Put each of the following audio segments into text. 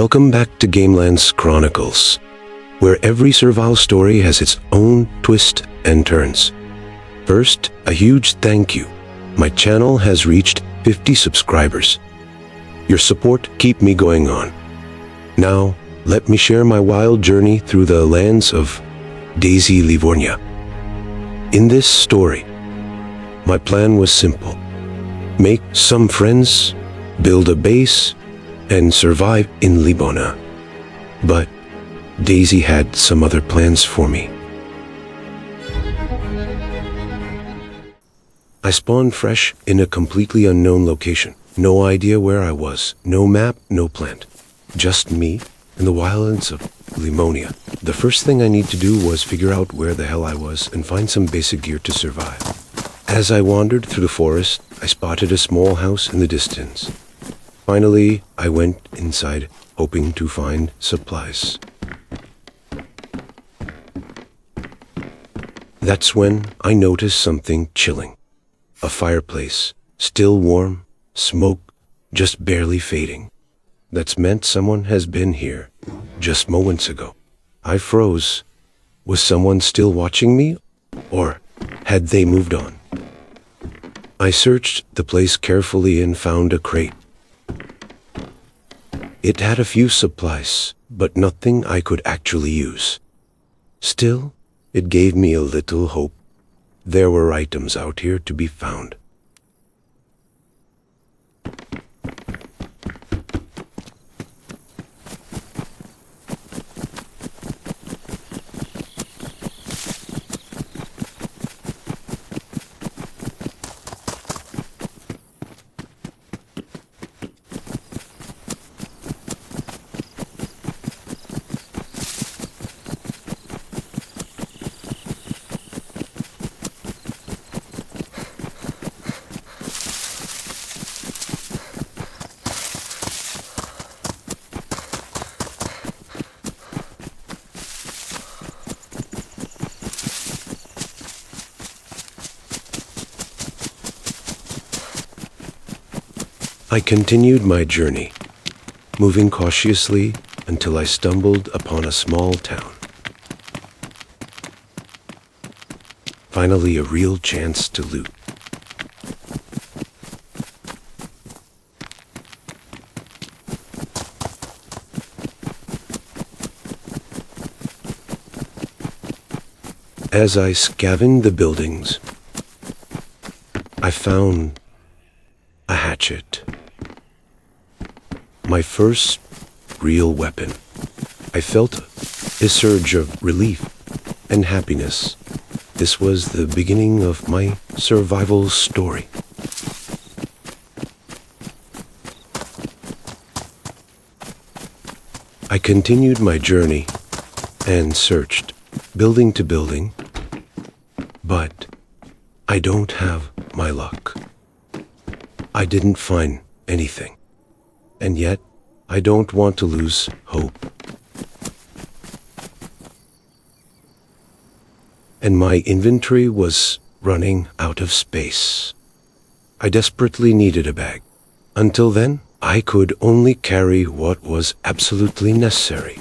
Welcome back to GameLens Chronicles, where every survival story has its own twist and turns. First, a huge thank you. My channel has reached 50 subscribers. Your support keeps me going on. Now, let me share my wild journey through the lands of DayZ Livonia. In this story, my plan was simple. Make some friends, build a base, and survive in Livonia. But DayZ had some other plans for me. I spawned fresh in a completely unknown location. No idea where I was, no map, no plan. Just me and the wildlands of Livonia. The first thing I need to do was figure out where the hell I was and find some basic gear to survive. As I wandered through the forest, I spotted a small house in the distance. Finally, I went inside, hoping to find supplies. That's when I noticed something chilling. A fireplace, still warm, smoke just barely fading. That's meant someone has been here just moments ago. I froze. Was someone still watching me, or had they moved on? I searched the place carefully and found a crate. It had a few supplies, but nothing I could actually use. Still, it gave me a little hope. There were items out here to be found. I continued my journey, moving cautiously until I stumbled upon a small town. Finally, a real chance to loot. As I scavenged the buildings, I found a hatchet. My first real weapon. I felt a surge of relief and happiness. This was the beginning of my survival story. I continued my journey and searched building to building, but I don't have my luck. I didn't find anything. And yet, I don't want to lose hope. And my inventory was running out of space. I desperately needed a bag. Until then, I could only carry what was absolutely necessary.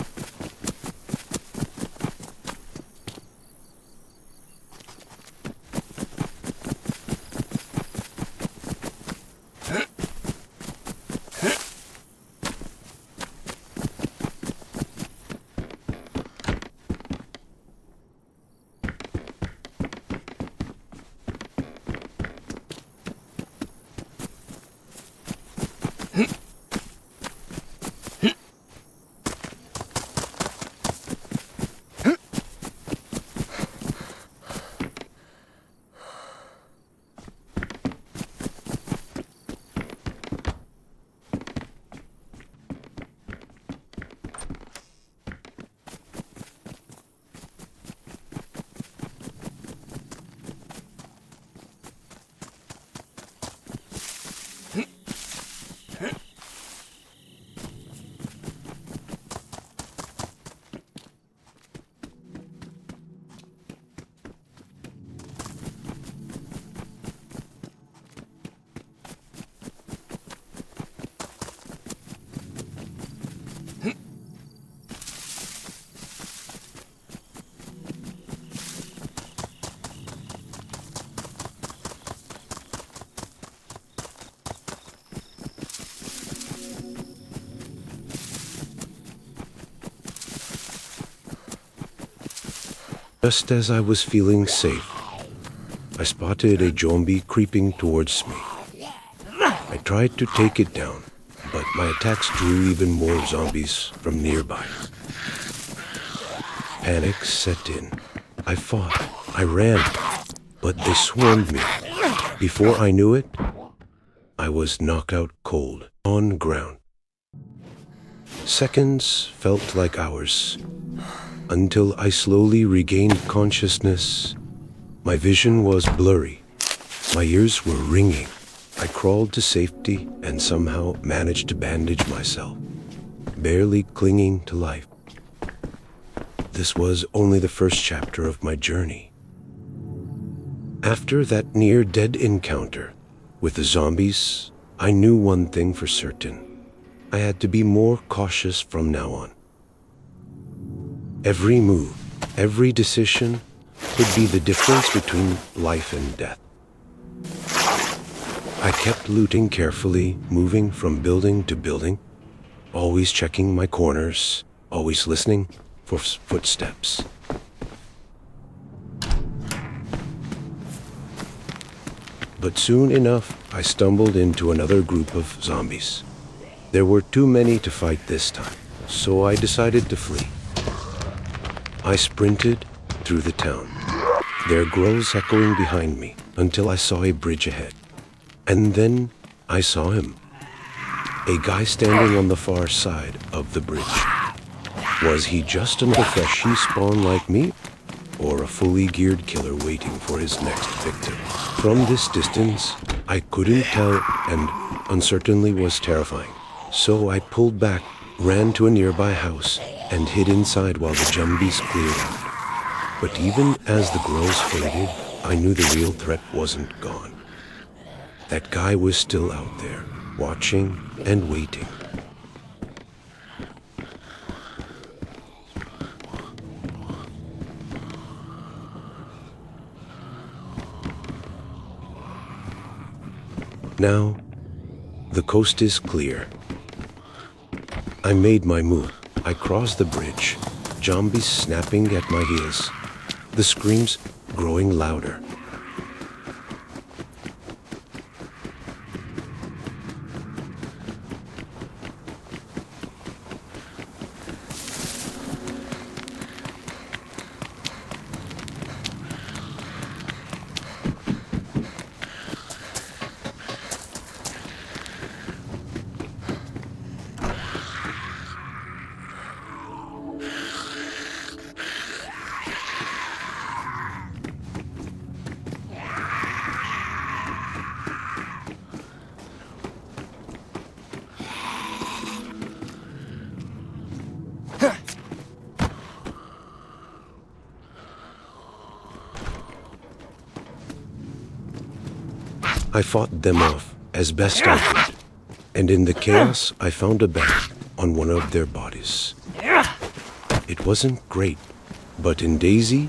Just as I was feeling safe, I spotted a zombie creeping towards me. I tried to take it down, but my attacks drew even more zombies from nearby. Panic set in. I fought. I ran, but they swarmed me. Before I knew it, I was knocked out cold on the ground. Seconds felt like hours, until I slowly regained consciousness. My vision was blurry. My ears were ringing. I crawled to safety and somehow managed to bandage myself, barely clinging to life. This was only the first chapter of my journey. After that near-dead encounter with the zombies, I knew one thing for certain. I had to be more cautious from now on. Every move, every decision could be the difference between life and death. I kept looting carefully, moving from building to building, always checking my corners, always listening for footsteps. But soon enough, I stumbled into another group of zombies. There were too many to fight this time, so I decided to flee. I sprinted through the town, their growls echoing behind me until I saw a bridge ahead. And then I saw him, a guy standing on the far side of the bridge. Was he just another freshie spawn like me, or a fully geared killer waiting for his next victim? From this distance, I couldn't tell, and uncertainty was terrifying. So I pulled back, ran to a nearby house, and hid inside while the zombies cleared out. But even as the growls faded, I knew the real threat wasn't gone. That guy was still out there, watching and waiting. Now, the coast is clear. I made my move. I crossed the bridge, zombies snapping at my heels, the screams growing louder. I fought them off as best I could, and in the chaos I found a bag on one of their bodies. It wasn't great, but in DayZ,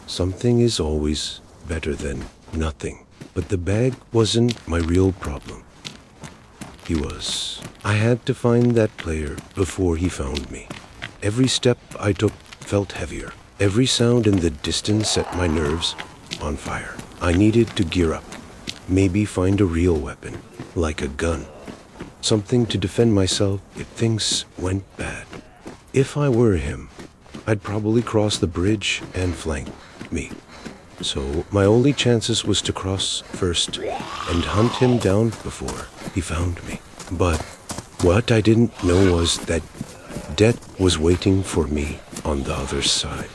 something is always better than nothing. But the bag wasn't my real problem. He was. I had to find that player before he found me. Every step I took felt heavier. Every sound in the distance set my nerves on fire. I needed to gear up. Maybe find a real weapon, like a gun. Something to defend myself if things went bad. If I were him, I'd probably cross the bridge and flank me. So my only chances was to cross first and hunt him down before he found me. But what I didn't know was that death was waiting for me on the other side.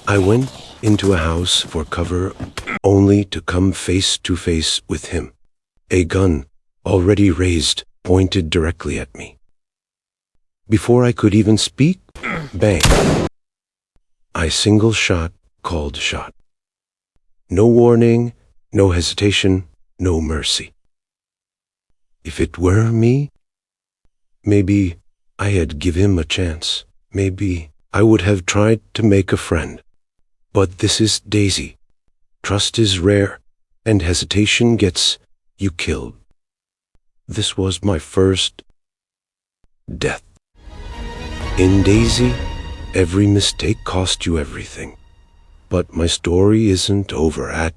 I went into a house for cover only to come face to face with him. A gun, already raised, pointed directly at me. Before I could even speak, bang. I single shot, called shot. No warning, no hesitation, no mercy. If it were me, maybe I had give him a chance. Maybe I would have tried to make a friend. But this is DayZ. Trust is rare, and hesitation gets you killed. This was my first death. In DayZ, every mistake cost you everything. But my story isn't over at